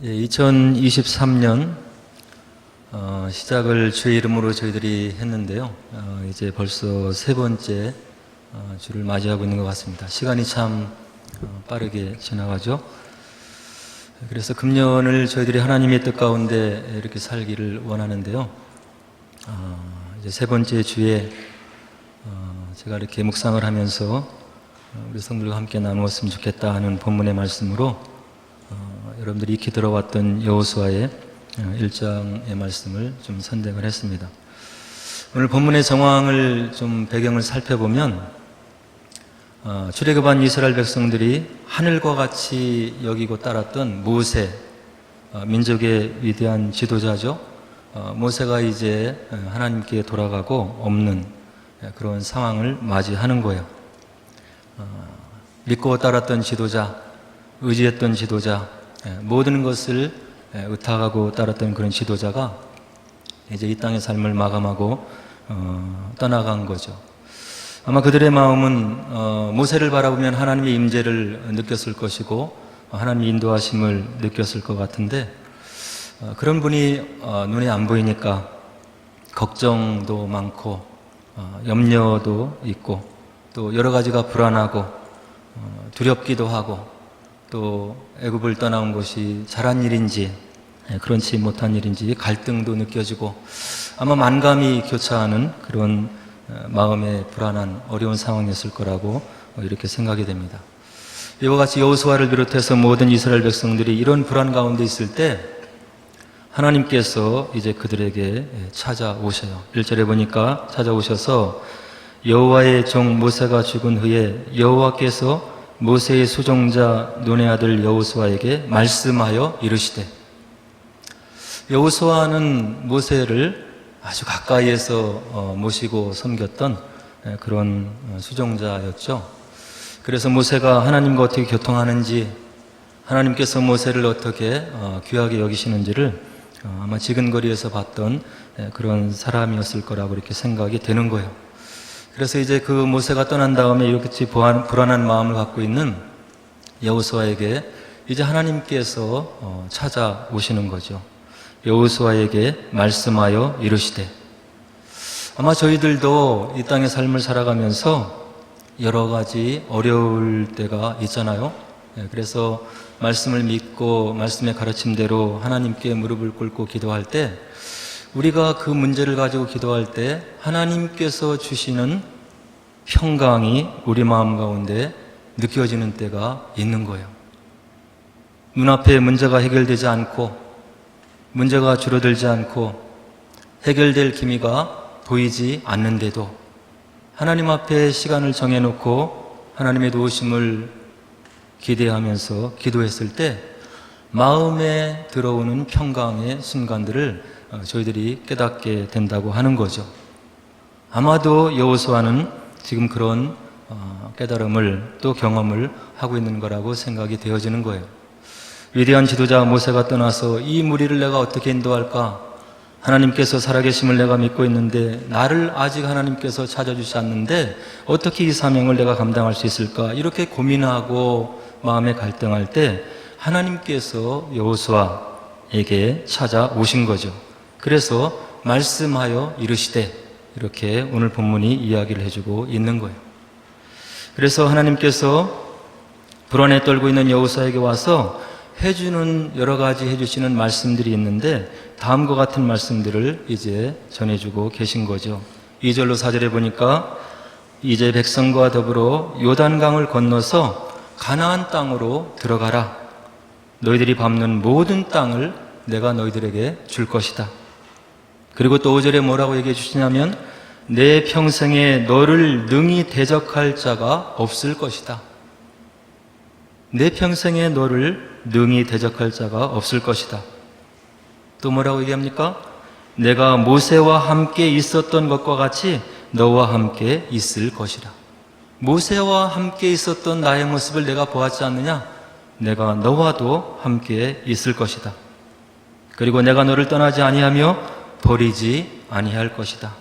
2023년 시작을 주의 이름으로 저희들이 했는데요. 이제 벌써 세 번째 주를 맞이하고 있는 것 같습니다. 시간이 참 빠르게 지나가죠. 그래서 금년을 저희들이 하나님의 뜻 가운데 이렇게 살기를 원하는데요. 이제 세 번째 주에 제가 이렇게 묵상을 하면서 우리 성들과 함께 나누었으면 좋겠다 하는 본문의 말씀으로 여러분들이 익히 들어왔던 여호수아의 1장의 말씀을 좀 선택을 했습니다. 오늘 본문의 정황을 좀 배경을 살펴보면 출애굽한 이스라엘 백성들이 하늘과 같이 여기고 따랐던 모세, 민족의 위대한 지도자죠. 모세가 이제 하나님께 돌아가고 없는 그런 상황을 맞이하는 거예요. 믿고 따랐던 지도자, 의지했던 지도자, 모든 것을 의탁하고 따랐던 그런 지도자가 이제 이 땅의 삶을 마감하고 떠나간 거죠. 아마 그들의 마음은 모세를 바라보면 하나님의 임재를 느꼈을 것이고 하나님의 인도하심을 느꼈을 것 같은데 그런 분이 눈에 안 보이니까 걱정도 많고 염려도 있고 또 여러 가지가 불안하고 두렵기도 하고 또 애굽을 떠나온 것이 잘한 일인지 그렇지 못한 일인지 갈등도 느껴지고 아마 만감이 교차하는 그런 마음의 불안한 어려운 상황이었을 거라고 이렇게 생각이 됩니다. 이와 같이 여호수아를 비롯해서 모든 이스라엘 백성들이 이런 불안 가운데 있을 때 하나님께서 이제 그들에게 찾아오셔요. 1절에 보니까 찾아오셔서 여호와의 종 모세가 죽은 후에 여호와께서 모세의 수종자 눈의 아들 여호수아에게 말씀하여 이르시되, 여호수아는 모세를 아주 가까이에서 모시고 섬겼던 그런 수종자였죠. 그래서 모세가 하나님과 어떻게 교통하는지, 하나님께서 모세를 어떻게 귀하게 여기시는지를 아마 지근거리에서 봤던 그런 사람이었을 거라고 이렇게 생각이 되는 거예요. 그래서 이제 그 모세가 떠난 다음에 이렇게 불안한 마음을 갖고 있는 여호수아에게 이제 하나님께서 찾아오시는 거죠. 여호수아에게 말씀하여 이르시되, 아마 저희들도 이 땅의 삶을 살아가면서 여러 가지 어려울 때가 있잖아요. 그래서 말씀을 믿고 말씀의 가르침대로 하나님께 무릎을 꿇고 기도할 때 우리가 그 문제를 가지고 기도할 때 하나님께서 주시는 평강이 우리 마음 가운데 느껴지는 때가 있는 거예요. 눈앞에 문제가 해결되지 않고 문제가 줄어들지 않고 해결될 기미가 보이지 않는데도 하나님 앞에 시간을 정해놓고 하나님의 도우심을 기대하면서 기도했을 때 마음에 들어오는 평강의 순간들을 저희들이 깨닫게 된다고 하는 거죠. 아마도 여호수아는 지금 그런 깨달음을 또 경험을 하고 있는 거라고 생각이 되어지는 거예요. 위대한 지도자 모세가 떠나서 이 무리를 내가 어떻게 인도할까? 하나님께서 살아계심을 내가 믿고 있는데 나를 아직 하나님께서 찾아주지 않는데 어떻게 이 사명을 내가 감당할 수 있을까? 이렇게 고민하고 마음에 갈등할 때 하나님께서 여호수아에게 찾아오신 거죠. 그래서 말씀하여 이르시되, 이렇게 오늘 본문이 이야기를 해주고 있는 거예요. 그래서 하나님께서 불안에 떨고 있는 여호수아에게 와서 해주는 여러 가지 해주시는 말씀들이 있는데 다음과 같은 말씀들을 이제 전해주고 계신 거죠. 2절로 4절에 보니까 이제 백성과 더불어 요단강을 건너서 가나안 땅으로 들어가라. 너희들이 밟는 모든 땅을 내가 너희들에게 줄 것이다. 그리고 또 5절에 뭐라고 얘기해 주시냐면 내 평생에 너를 능히 대적할 자가 없을 것이다. 내 평생에 너를 능히 대적할 자가 없을 것이다. 또 뭐라고 얘기합니까? 내가 모세와 함께 있었던 것과 같이 너와 함께 있을 것이라. 모세와 함께 있었던 나의 모습을 내가 보았지 않느냐? 내가 너와도 함께 있을 것이다. 그리고 내가 너를 떠나지 아니하며 버리지 아니할 것이다.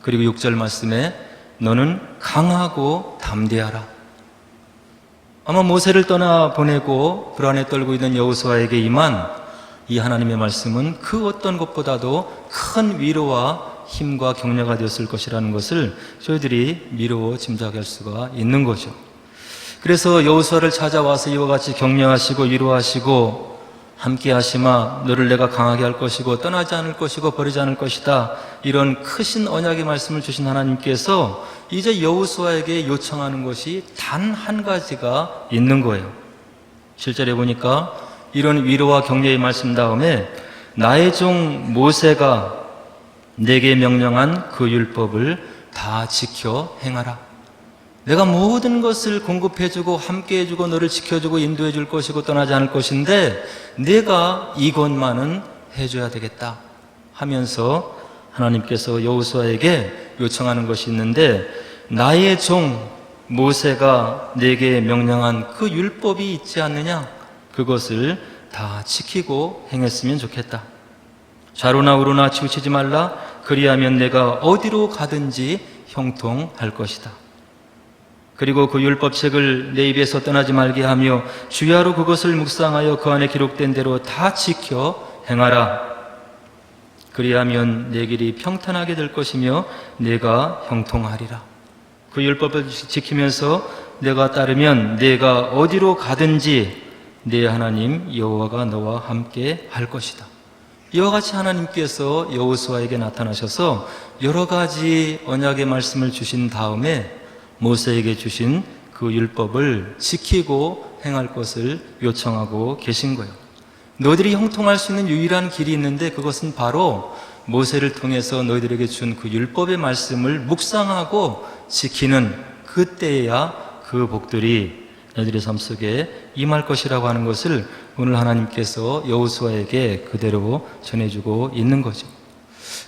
그리고 6절 말씀에 너는 강하고 담대하라. 아마 모세를 떠나보내고 불안에 떨고 있는 여호수아에게 임한 이 하나님의 말씀은 그 어떤 것보다도 큰 위로와 힘과 격려가 되었을 것이라는 것을 저희들이 미루어 짐작할 수가 있는 거죠. 그래서 여호수아를 찾아와서 이와 같이 격려하시고 위로하시고 함께 하시마 너를 내가 강하게 할 것이고 떠나지 않을 것이고 버리지 않을 것이다, 이런 크신 언약의 말씀을 주신 하나님께서 이제 여호수아에게 요청하는 것이 단 한 가지가 있는 거예요. 실제로 보니까 이런 위로와 격려의 말씀 다음에 나의 종 모세가 내게 명령한 그 율법을 다 지켜 행하라. 내가 모든 것을 공급해주고 함께해주고 너를 지켜주고 인도해줄 것이고 떠나지 않을 것인데 내가 이것만은 해줘야 되겠다 하면서 하나님께서 여호수아에게 요청하는 것이 있는데, 나의 종 모세가 내게 명령한 그 율법이 있지 않느냐, 그것을 다 지키고 행했으면 좋겠다. 좌로나 우로나 치우치지 말라. 그리하면 내가 어디로 가든지 형통할 것이다. 그리고 그 율법책을 내 입에서 떠나지 말게 하며 주야로 그것을 묵상하여 그 안에 기록된 대로 다 지켜 행하라. 그리하면 내 길이 평탄하게 될 것이며 내가 형통하리라. 그 율법을 지키면서 내가 따르면 내가 어디로 가든지 내 하나님 여호와가 너와 함께 할 것이다. 이와 같이 하나님께서 여호수아에게 나타나셔서 여러 가지 언약의 말씀을 주신 다음에 모세에게 주신 그 율법을 지키고 행할 것을 요청하고 계신 거예요. 너희들이 형통할 수 있는 유일한 길이 있는데 그것은 바로 모세를 통해서 너희들에게 준 그 율법의 말씀을 묵상하고 지키는 그때에야 그 복들이 너희들의 삶 속에 임할 것이라고 하는 것을 오늘 하나님께서 여호수아에게 그대로 전해주고 있는 거죠.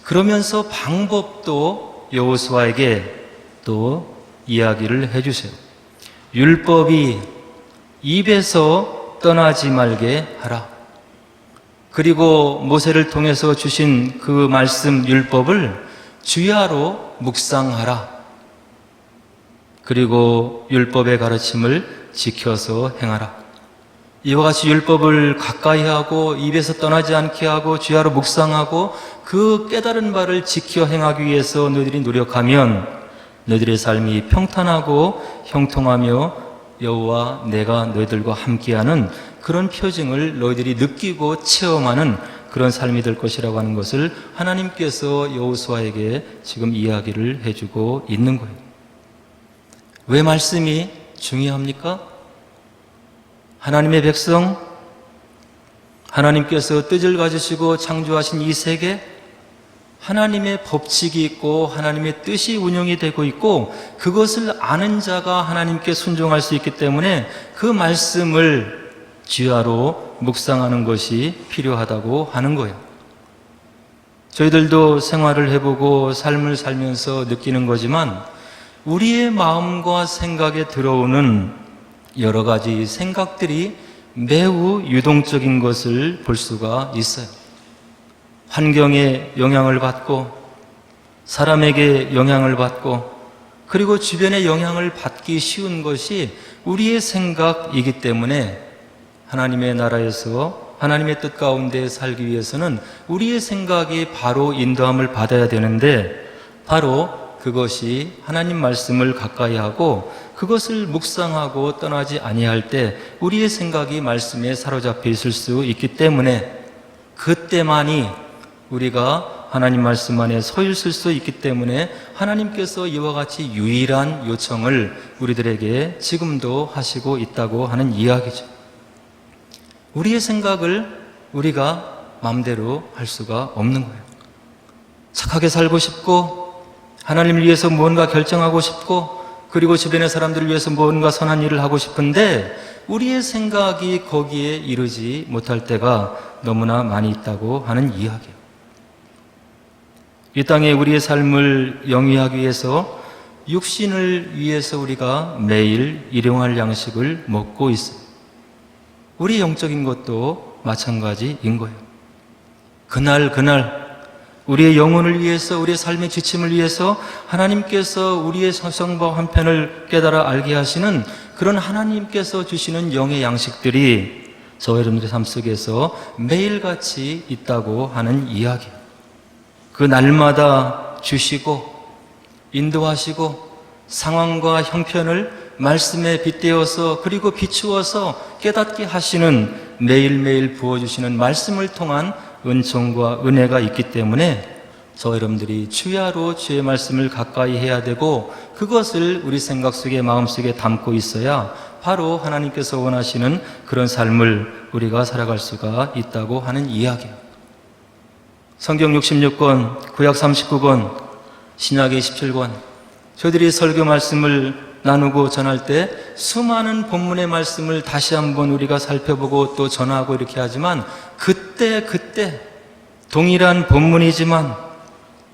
그러면서 방법도 여호수아에게 또 이야기를 해주세요. 율법이 입에서 떠나지 말게 하라. 그리고 모세를 통해서 주신 그 말씀 율법을 주야로 묵상하라. 그리고 율법의 가르침을 지켜서 행하라. 이와 같이 율법을 가까이 하고 입에서 떠나지 않게 하고 주야로 묵상하고 그 깨달은 바를 지켜 행하기 위해서 너희들이 노력하면 너희들의 삶이 평탄하고 형통하며 여호와 내가 너희들과 함께하는 그런 표징을 너희들이 느끼고 체험하는 그런 삶이 될 것이라고 하는 것을 하나님께서 여호수아에게 지금 이야기를 해주고 있는 거예요. 왜 말씀이 중요합니까? 하나님의 백성, 하나님께서 뜻을 가지시고 창조하신 이 세계, 하나님의 법칙이 있고 하나님의 뜻이 운영이 되고 있고 그것을 아는 자가 하나님께 순종할 수 있기 때문에 그 말씀을 주야로 묵상하는 것이 필요하다고 하는 거예요. 저희들도 생활을 해보고 삶을 살면서 느끼는 거지만 우리의 마음과 생각에 들어오는 여러 가지 생각들이 매우 유동적인 것을 볼 수가 있어요. 환경에 영향을 받고 사람에게 영향을 받고 그리고 주변에 영향을 받기 쉬운 것이 우리의 생각이기 때문에 하나님의 나라에서 하나님의 뜻 가운데 살기 위해서는 우리의 생각이 바로 인도함을 받아야 되는데 바로 그것이 하나님 말씀을 가까이 하고 그것을 묵상하고 떠나지 아니할 때 우리의 생각이 말씀에 사로잡혀 있을 수 있기 때문에 그때만이 우리가 하나님 말씀 안에 서 있을 수 있기 때문에 하나님께서 이와 같이 유일한 요청을 우리들에게 지금도 하시고 있다고 하는 이야기죠. 우리의 생각을 우리가 마음대로 할 수가 없는 거예요. 착하게 살고 싶고 하나님을 위해서 무언가 결정하고 싶고 그리고 주변의 사람들을 위해서 무언가 선한 일을 하고 싶은데 우리의 생각이 거기에 이르지 못할 때가 너무나 많이 있다고 하는 이야기예요. 이 땅에 우리의 삶을 영위하기 위해서 육신을 위해서 우리가 매일 일용할 양식을 먹고 있어요. 우리 영적인 것도 마찬가지인 거예요. 그날 우리의 영혼을 위해서 우리의 삶의 지침을 위해서 하나님께서 우리의 성과 한편을 깨달아 알게 하시는 그런 하나님께서 주시는 영의 양식들이 저와 여러분들의 삶 속에서 매일같이 있다고 하는 이야기예요. 그 날마다 주시고 인도하시고 상황과 형편을 말씀에 빗대어서 그리고 비추어서 깨닫게 하시는 매일매일 부어주시는 말씀을 통한 은총과 은혜가 있기 때문에 저와 여러분들이 주야로 주의 말씀을 가까이 해야 되고 그것을 우리 생각 속에 마음속에 담고 있어야 바로 하나님께서 원하시는 그런 삶을 우리가 살아갈 수가 있다고 하는 이야기예요. 성경 66권, 구약 39권, 신약 27권 저희들이 설교 말씀을 나누고 전할 때 수많은 본문의 말씀을 다시 한번 우리가 살펴보고 또 전하고 이렇게 하지만 그때 동일한 본문이지만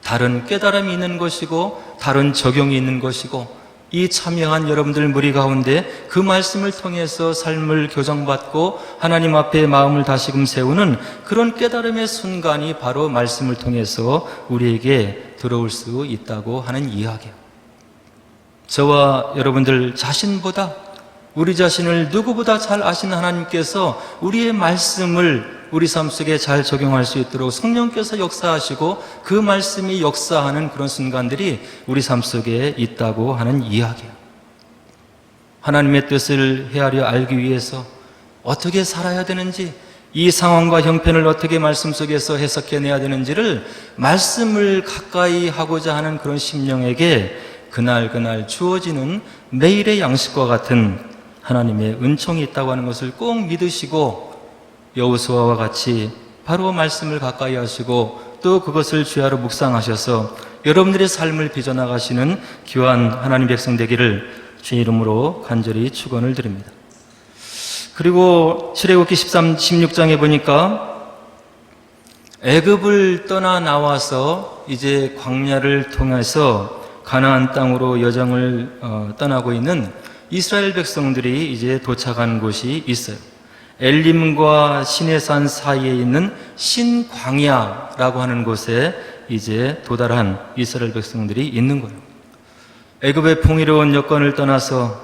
다른 깨달음이 있는 것이고 다른 적용이 있는 것이고 이 참여한 여러분들 무리 가운데 그 말씀을 통해서 삶을 교정받고 하나님 앞에 마음을 다시금 세우는 그런 깨달음의 순간이 바로 말씀을 통해서 우리에게 들어올 수 있다고 하는 이야기예요. 저와 여러분들 자신보다 우리 자신을 누구보다 잘 아시는 하나님께서 우리의 말씀을 우리 삶 속에 잘 적용할 수 있도록 성령께서 역사하시고 그 말씀이 역사하는 그런 순간들이 우리 삶 속에 있다고 하는 이야기예요. 하나님의 뜻을 헤아려 알기 위해서 어떻게 살아야 되는지, 이 상황과 형편을 어떻게 말씀 속에서 해석해내야 되는지를 말씀을 가까이 하고자 하는 그런 심령에게 그날 주어지는 매일의 양식과 같은 하나님의 은총이 있다고 하는 것을 꼭 믿으시고 여호수아와 같이 바로 말씀을 가까이 하시고 또 그것을 주야로 묵상하셔서 여러분들의 삶을 빚어나가시는 귀한 하나님 백성 되기를 주의 이름으로 간절히 축원을 드립니다. 그리고 출애굽기 16장에 보니까 애굽을 떠나 나와서 이제 광야를 통해서 가나안 땅으로 여정을 떠나고 있는 이스라엘 백성들이 이제 도착한 곳이 있어요. 엘림과 시내산 사이에 있는 신광야라고 하는 곳에 이제 도달한 이스라엘 백성들이 있는 거예요. 애굽의 풍요로운 여건을 떠나서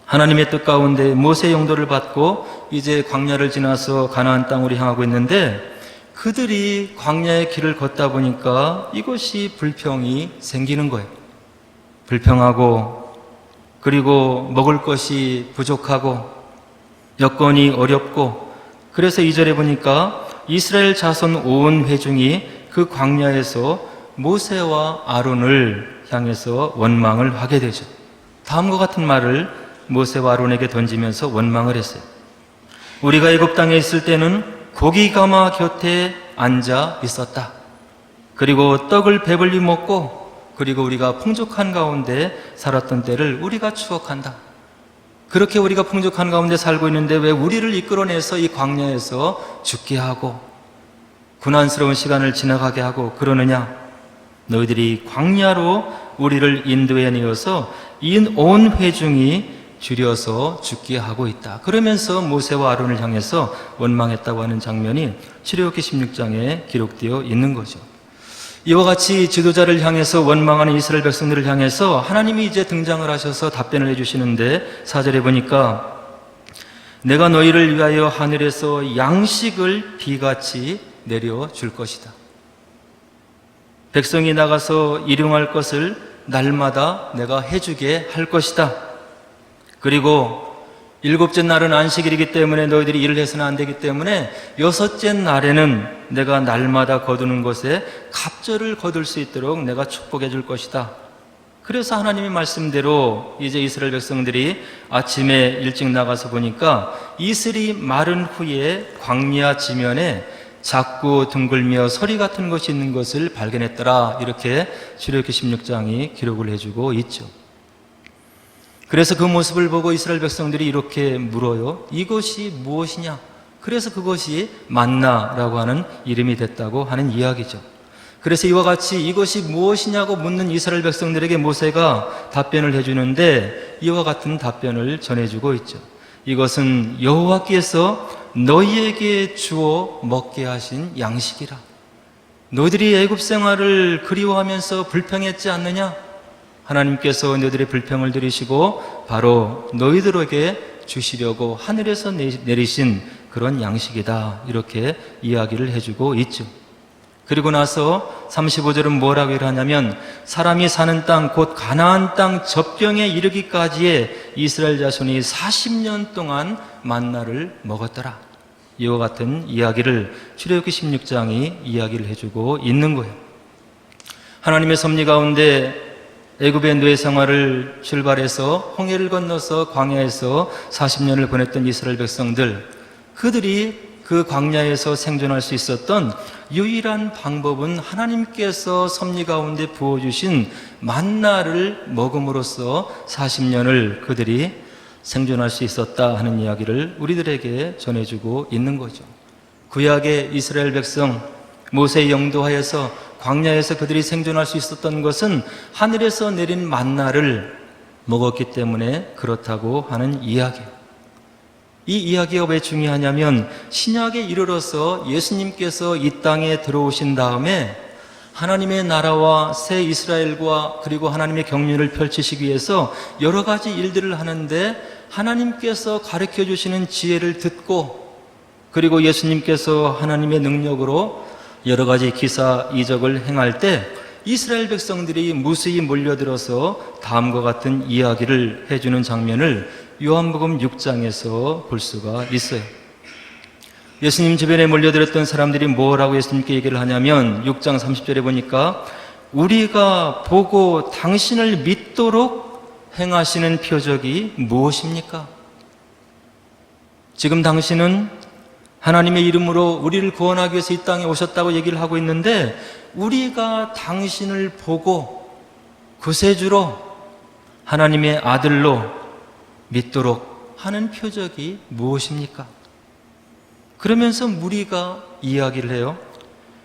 하나님의 뜻 가운데 모세의 용도를 받고 이제 광야를 지나서 가나안 땅으로 향하고 있는데 그들이 광야의 길을 걷다 보니까 이것이 불평이 생기는 거예요. 불평하고 그리고 먹을 것이 부족하고 여건이 어렵고 그래서 2절에 보니까 이스라엘 자손 온 회중이 그 광야에서 모세와 아론을 향해서 원망을 하게 되죠. 다음과 같은 말을 모세와 아론에게 던지면서 원망을 했어요. 우리가 애굽 땅에 있을 때는 고기 가마 곁에 앉아 있었다. 그리고 떡을 배불리 먹고 그리고 우리가 풍족한 가운데 살았던 때를 우리가 추억한다. 그렇게 우리가 풍족한 가운데 살고 있는데 왜 우리를 이끌어내서 이 광야에서 죽게 하고 고난스러운 시간을 지나가게 하고 그러느냐? 너희들이 광야로 우리를 인도해내어서 온 회중이 줄여서 죽게 하고 있다. 그러면서 모세와 아론을 향해서 원망했다고 하는 장면이 출애굽기 16장에 기록되어 있는 거죠. 이와 같이 지도자를 향해서 원망하는 이스라엘 백성들을 향해서 하나님이 이제 등장을 하셔서 답변을 해주시는데 4절에 보니까 내가 너희를 위하여 하늘에서 양식을 비같이 내려줄 것이다. 백성이 나가서 일용할 것을 날마다 내가 해주게 할 것이다. 그리고 7째 날은 안식일이기 때문에 너희들이 일을 해서는 안 되기 때문에 6째 날에는 내가 날마다 거두는 것에 갑절을 거둘 수 있도록 내가 축복해 줄 것이다. 그래서 하나님의 말씀대로 이제 이스라엘 백성들이 아침에 일찍 나가서 보니까 이슬이 마른 후에 광야 지면에 작고 둥글며 서리 같은 것이 있는 것을 발견했더라. 이렇게 출애굽기 16장이 기록을 해주고 있죠. 그래서 그 모습을 보고 이스라엘 백성들이 이렇게 물어요. 이것이 무엇이냐? 그래서 그것이 만나라고 하는 이름이 됐다고 하는 이야기죠. 그래서 이와 같이 이것이 무엇이냐고 묻는 이스라엘 백성들에게 모세가 답변을 해주는데 이와 같은 답변을 전해주고 있죠. 이것은 여호와께서 너희에게 주어 먹게 하신 양식이라. 너희들이 애굽 생활을 그리워하면서 불평했지 않느냐? 하나님께서 너희들의 불평을 들으시고 바로 너희들에게 주시려고 하늘에서 내리신 그런 양식이다. 이렇게 이야기를 해주고 있죠. 그리고 나서 35절은 뭐라고 하냐면 사람이 사는 땅 곧 가나안 땅 접경에 이르기까지의 이스라엘 자손이 40년 동안 만나를 먹었더라. 이와 같은 이야기를 출애굽기 16장이 이야기를 해주고 있는 거예요. 하나님의 섭리 가운데 애굽의 노예 생활을 출발해서 홍해를 건너서 광야에서 40년을 보냈던 이스라엘 백성들, 그들이 그 광야에서 생존할 수 있었던 유일한 방법은 하나님께서 섭리 가운데 부어주신 만나를 먹음으로써 40년을 그들이 생존할 수 있었다 하는 이야기를 우리들에게 전해주고 있는 거죠. 구약의 이스라엘 백성 모세의 영도하에서 광야에서 그들이 생존할 수 있었던 것은 하늘에서 내린 만나를 먹었기 때문에 그렇다고 하는 이야기예요. 이 이야기가 왜 중요하냐면 신약에 이르러서 예수님께서 이 땅에 들어오신 다음에 하나님의 나라와 새 이스라엘과 그리고 하나님의 경륜을 펼치시기 위해서 여러 가지 일들을 하는데 하나님께서 가르쳐 주시는 지혜를 듣고 그리고 예수님께서 하나님의 능력으로 여러 가지 기사 이적을 행할 때 이스라엘 백성들이 무수히 몰려들어서 다음과 같은 이야기를 해주는 장면을 요한복음 6장에서 볼 수가 있어요. 예수님 주변에 몰려들었던 사람들이 뭐라고 예수님께 얘기를 하냐면 6장 30절에 보니까 우리가 보고 당신을 믿도록 행하시는 표적이 무엇입니까? 지금 당신은 하나님의 이름으로 우리를 구원하기 위해서 이 땅에 오셨다고 얘기를 하고 있는데 우리가 당신을 보고 구세주로 하나님의 아들로 믿도록 하는 표적이 무엇입니까? 그러면서 무리가 이야기를 해요.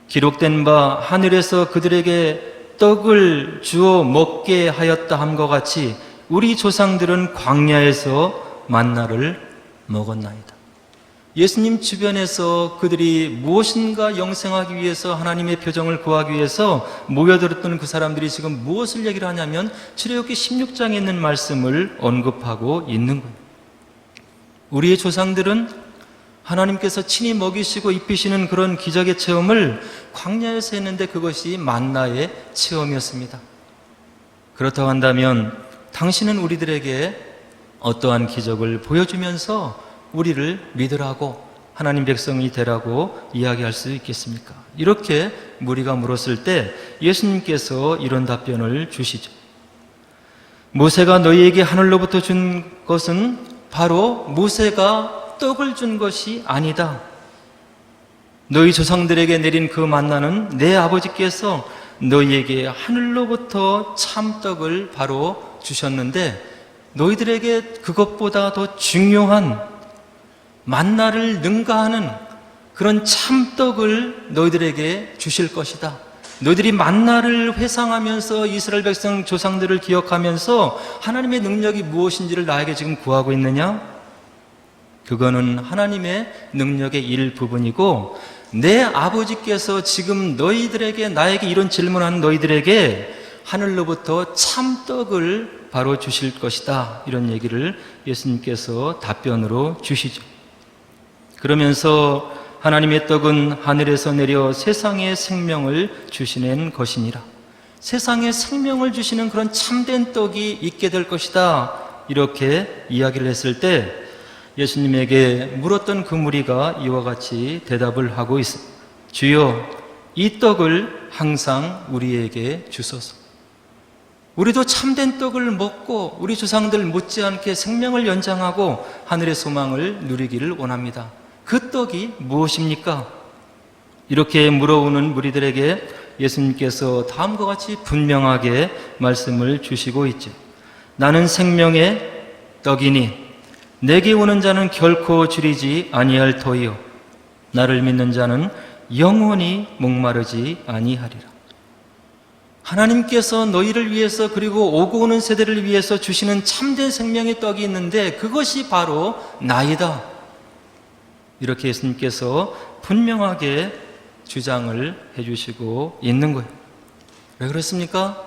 기록된 바 하늘에서 그들에게 떡을 주어 먹게 하였다 함과 같이 우리 조상들은 광야에서 만나를 먹었나이다. 예수님 주변에서 그들이 무엇인가 영생하기 위해서 하나님의 표정을 구하기 위해서 모여들었던 그 사람들이 지금 무엇을 얘기를 하냐면 출애굽기 16장에 있는 말씀을 언급하고 있는 거예요. 우리의 조상들은 하나님께서 친히 먹이시고 입히시는 그런 기적의 체험을 광야에서 했는데 그것이 만나의 체험이었습니다. 그렇다고 한다면 당신은 우리들에게 어떠한 기적을 보여주면서 우리를 믿으라고 하나님 백성이 되라고 이야기할 수 있겠습니까? 이렇게 무리가 물었을 때 예수님께서 이런 답변을 주시죠. 모세가 너희에게 하늘로부터 준 것은 바로 모세가 떡을 준 것이 아니다. 너희 조상들에게 내린 그 만나는 내 아버지께서 너희에게 하늘로부터 참떡을 바로 주셨는데 너희들에게 그것보다 더 중요한 만나를 능가하는 그런 참떡을 너희들에게 주실 것이다. 너희들이 만나를 회상하면서 이스라엘 백성 조상들을 기억하면서 하나님의 능력이 무엇인지를 나에게 지금 구하고 있느냐? 그거는 하나님의 능력의 일부분이고 내 아버지께서 지금 너희들에게 나에게 이런 질문하는 너희들에게 하늘로부터 참떡을 바로 주실 것이다. 이런 얘기를 예수님께서 답변으로 주시죠. 그러면서 하나님의 떡은 하늘에서 내려 세상에 생명을 주시는 것이니라. 세상에 생명을 주시는 그런 참된 떡이 있게 될 것이다. 이렇게 이야기를 했을 때 예수님에게 물었던 그 무리가 이와 같이 대답을 하고 있습니다. 주여, 이 떡을 항상 우리에게 주소서. 우리도 참된 떡을 먹고 우리 조상들 못지않게 생명을 연장하고 하늘의 소망을 누리기를 원합니다. 그 떡이 무엇입니까? 이렇게 물어오는 무리들에게 예수님께서 다음과 같이 분명하게 말씀을 주시고 있죠. 나는 생명의 떡이니 내게 오는 자는 결코 줄이지 아니할 터이요 나를 믿는 자는 영원히 목마르지 아니하리라. 하나님께서 너희를 위해서 그리고 오고 오는 세대를 위해서 주시는 참된 생명의 떡이 있는데 그것이 바로 나이다. 이렇게 예수님께서 분명하게 주장을 해주시고 있는 거예요. 왜 그렇습니까?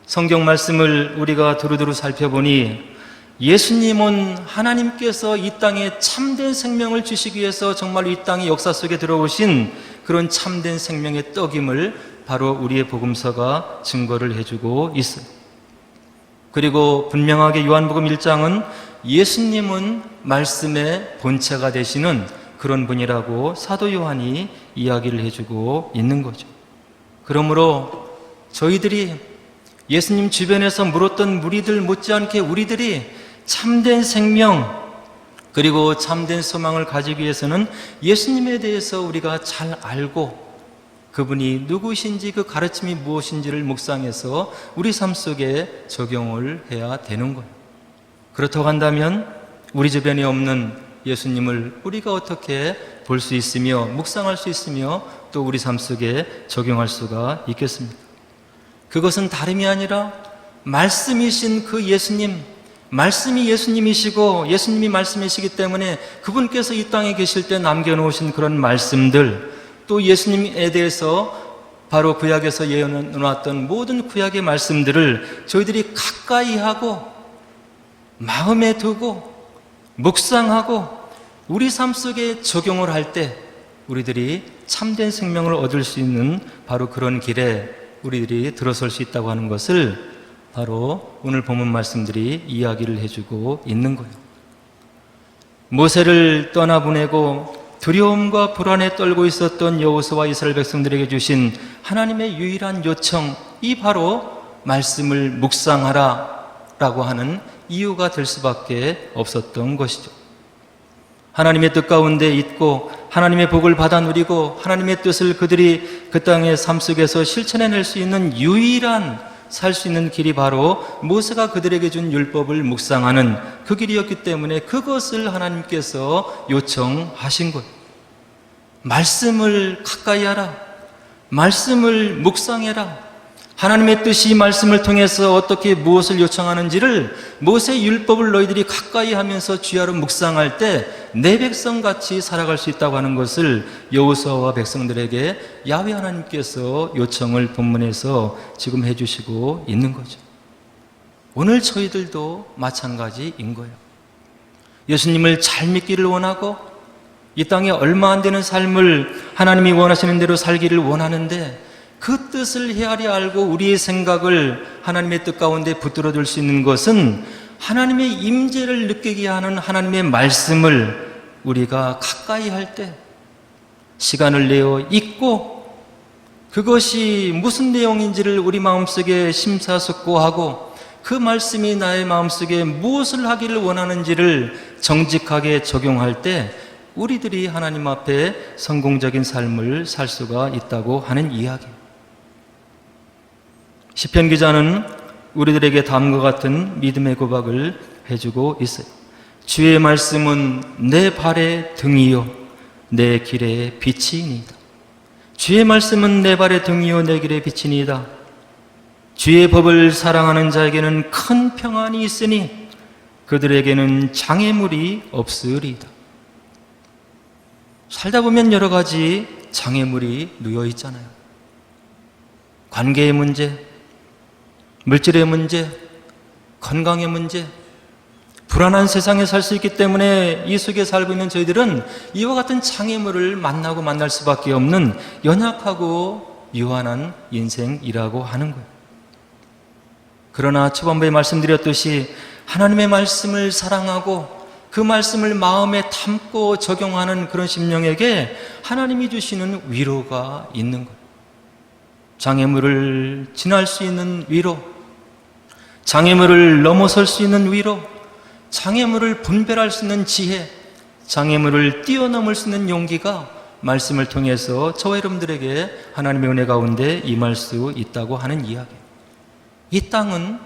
성경 말씀을 우리가 두루두루 살펴보니 예수님은 하나님께서 이 땅에 참된 생명을 주시기 위해서 정말 이 땅의 역사 속에 들어오신 그런 참된 생명의 떡임을 바로 우리의 복음서가 증거를 해주고 있어요. 그리고 분명하게 요한복음 1장은 예수님은 말씀의 본체가 되시는 그런 분이라고 사도 요한이 이야기를 해주고 있는 거죠. 그러므로 저희들이 예수님 주변에서 물었던 무리들 못지않게 우리들이 참된 생명 그리고 참된 소망을 가지기 위해서는 예수님에 대해서 우리가 잘 알고 그분이 누구신지 그 가르침이 무엇인지를 묵상해서 우리 삶 속에 적용을 해야 되는 거예요. 그렇다고 한다면 우리 주변에 없는 예수님을 우리가 어떻게 볼 수 있으며 묵상할 수 있으며 또 우리 삶 속에 적용할 수가 있겠습니까? 그것은 다름이 아니라 말씀이신 그 예수님, 말씀이 예수님이시고 예수님이 말씀이시기 때문에 그분께서 이 땅에 계실 때 남겨놓으신 그런 말씀들, 또 예수님에 대해서 바로 구약에서 예언해놨던 모든 구약의 말씀들을 저희들이 가까이 하고 마음에 두고 묵상하고 우리 삶 속에 적용을 할 때 우리들이 참된 생명을 얻을 수 있는 바로 그런 길에 우리들이 들어설 수 있다고 하는 것을 바로 오늘 본문 말씀들이 이야기를 해주고 있는 거예요. 모세를 떠나보내고 두려움과 불안에 떨고 있었던 여호수아와 이스라엘 백성들에게 주신 하나님의 유일한 요청, 이 바로 말씀을 묵상하라 라고 하는 이유가 될 수밖에 없었던 것이죠. 하나님의 뜻 가운데 있고 하나님의 복을 받아 누리고 하나님의 뜻을 그들이 그 땅의 삶 속에서 실천해낼 수 있는 유일한 살 수 있는 길이 바로 모세가 그들에게 준 율법을 묵상하는 그 길이었기 때문에 그것을 하나님께서 요청하신 거예요. 말씀을 가까이 하라. 말씀을 묵상해라. 하나님의 뜻이 이 말씀을 통해서 어떻게 무엇을 요청하는지를 모세 율법을 너희들이 가까이 하면서 주야로 묵상할 때 내 백성같이 살아갈 수 있다고 하는 것을 여호수아와 백성들에게 야훼 하나님께서 요청을 본문에서 지금 해주시고 있는 거죠. 오늘 저희들도 마찬가지인 거예요. 예수님을 잘 믿기를 원하고 이 땅에 얼마 안 되는 삶을 하나님이 원하시는 대로 살기를 원하는데 그 뜻을 헤아려 알고 우리의 생각을 하나님의 뜻 가운데 붙들어둘 수 있는 것은 하나님의 임재를 느끼게 하는 하나님의 말씀을 우리가 가까이 할 때 시간을 내어 읽고 그것이 무슨 내용인지를 우리 마음속에 심사숙고하고 그 말씀이 나의 마음속에 무엇을 하기를 원하는지를 정직하게 적용할 때 우리들이 하나님 앞에 성공적인 삶을 살 수가 있다고 하는 이야기예요. 시편 기자는 우리들에게 다음과 같은 믿음의 고백을 해주고 있어요. 주의 말씀은 내 발의 등이요 내 길의 빛이니이다. 주의 말씀은 내 발의 등이요 내 길의 빛이니이다. 주의 법을 사랑하는 자에게는 큰 평안이 있으니 그들에게는 장애물이 없으리이다. 살다 보면 여러 가지 장애물이 누워 있잖아요. 관계의 문제, 물질의 문제, 건강의 문제, 불안한 세상에 살 수 있기 때문에 이 속에 살고 있는 저희들은 이와 같은 장애물을 만나고 만날 수밖에 없는 연약하고 유한한 인생이라고 하는 거예요. 그러나 초반부에 말씀드렸듯이 하나님의 말씀을 사랑하고 그 말씀을 마음에 담고 적용하는 그런 심령에게 하나님이 주시는 위로가 있는 거예요. 장애물을 지날 수 있는 위로, 장애물을 넘어설 수 있는 위로, 장애물을 분별할 수 있는 지혜, 장애물을 뛰어넘을 수 있는 용기가 말씀을 통해서 저와 여러분들에게 하나님의 은혜 가운데 임할 수 있다고 하는 이야기예요. 이 땅은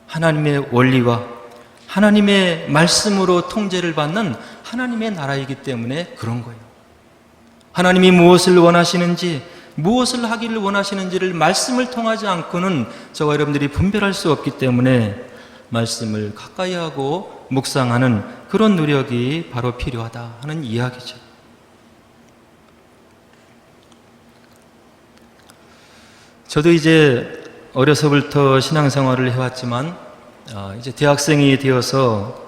하나님의 원리와 하나님의 말씀으로 통제를 받는 하나님의 나라이기 때문에 그런 거예요. 하나님이 무엇을 원하시는지, 무엇을 하기를 원하시는지를 말씀을 통하지 않고는 저와 여러분들이 분별할 수 없기 때문에 말씀을 가까이 하고 묵상하는 그런 노력이 바로 필요하다 하는 이야기죠. 저도 이제 어려서부터 신앙생활을 해왔지만 이제 대학생이 되어서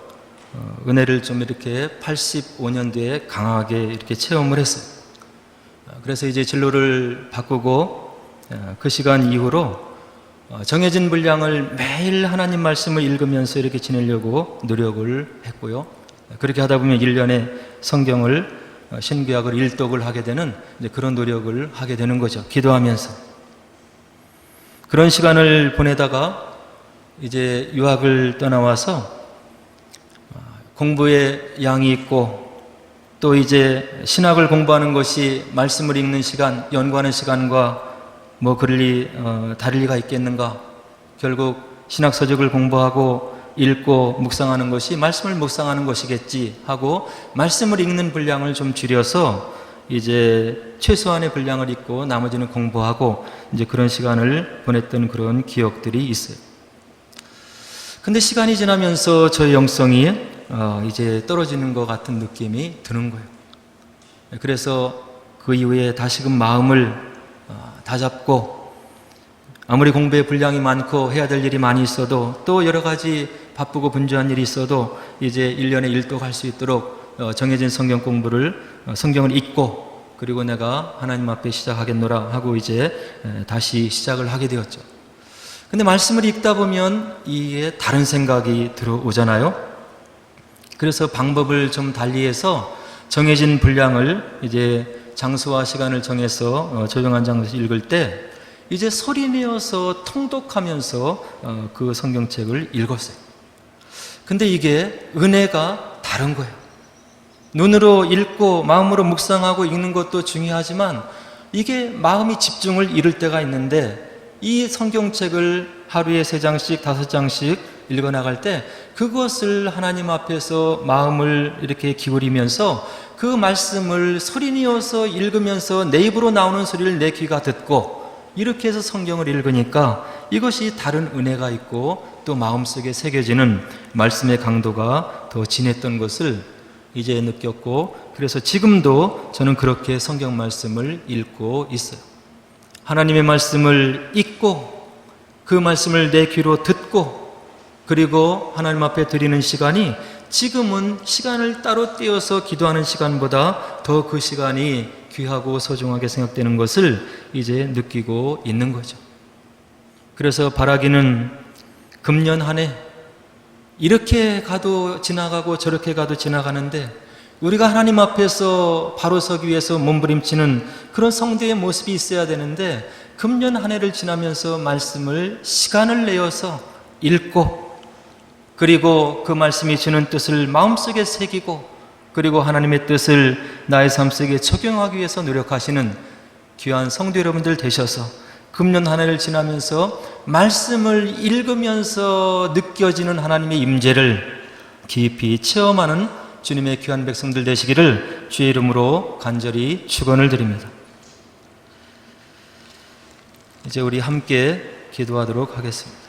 은혜를 좀 이렇게 85년도에 강하게 이렇게 체험을 했어요. 그래서 이제 진로를 바꾸고 그 시간 이후로 정해진 분량을 매일 하나님 말씀을 읽으면서 이렇게 지내려고 노력을 했고요. 그렇게 하다 보면 1년에 성경을 신구약을 일독을 하게 되는 이제 그런 노력을 하게 되는 거죠. 기도하면서. 그런 시간을 보내다가 이제 유학을 떠나와서 공부에 양이 있고 또 이제 신학을 공부하는 것이 말씀을 읽는 시간, 연구하는 시간과 뭐 그럴 다를 리가 있겠는가. 결국 신학 서적을 공부하고 읽고 묵상하는 것이 말씀을 묵상하는 것이겠지 하고 말씀을 읽는 분량을 좀 줄여서 이제 최소한의 분량을 읽고 나머지는 공부하고 이제 그런 시간을 보냈던 그런 기억들이 있어요. 근데 시간이 지나면서 저의 영성이 이제 떨어지는 것 같은 느낌이 드는 거예요. 그래서 그 이후에 다시금 마음을 다잡고 아무리 공부에 분량이 많고 해야 될 일이 많이 있어도 또 여러 가지 바쁘고 분주한 일이 있어도 이제 1년에 1독 할 수 있도록 정해진 성경 공부를 성경을 읽고 그리고 내가 하나님 앞에 시작하겠노라 하고 이제 다시 시작을 하게 되었죠. 근데 말씀을 읽다 보면 이게 다른 생각이 들어오잖아요. 그래서 방법을 좀 달리해서 정해진 분량을 이제 장소와 시간을 정해서 조용한 장소에서 읽을 때 이제 소리내어서 통독하면서 그 성경책을 읽었어요. 근데 이게 은혜가 다른 거예요. 눈으로 읽고 마음으로 묵상하고 읽는 것도 중요하지만 이게 마음이 집중을 잃을 때가 있는데 이 성경책을 하루에 3장씩 5장씩 읽어나갈 때 그것을 하나님 앞에서 마음을 이렇게 기울이면서 그 말씀을 소리내어서 읽으면서 내 입으로 나오는 소리를 내 귀가 듣고 이렇게 해서 성경을 읽으니까 이것이 다른 은혜가 있고 또 마음속에 새겨지는 말씀의 강도가 더 진했던 것을 이제 느꼈고 그래서 지금도 저는 그렇게 성경 말씀을 읽고 있어요. 하나님의 말씀을 읽고 그 말씀을 내 귀로 듣고 그리고 하나님 앞에 드리는 시간이 지금은 시간을 따로 떼어서 기도하는 시간보다 더 그 시간이 귀하고 소중하게 생각되는 것을 이제 느끼고 있는 거죠. 그래서 바라기는 금년 한 해 이렇게 가도 지나가고 저렇게 가도 지나가는데 우리가 하나님 앞에서 바로 서기 위해서 몸부림치는 그런 성도의 모습이 있어야 되는데 금년 한 해를 지나면서 말씀을 시간을 내어서 읽고 그리고 그 말씀이 주는 뜻을 마음속에 새기고 그리고 하나님의 뜻을 나의 삶 속에 적용하기 위해서 노력하시는 귀한 성도 여러분들 되셔서 금년 한 해를 지나면서 말씀을 읽으면서 느껴지는 하나님의 임재를 깊이 체험하는 주님의 귀한 백성들 되시기를 주의 이름으로 간절히 축원을 드립니다. 이제 우리 함께 기도하도록 하겠습니다.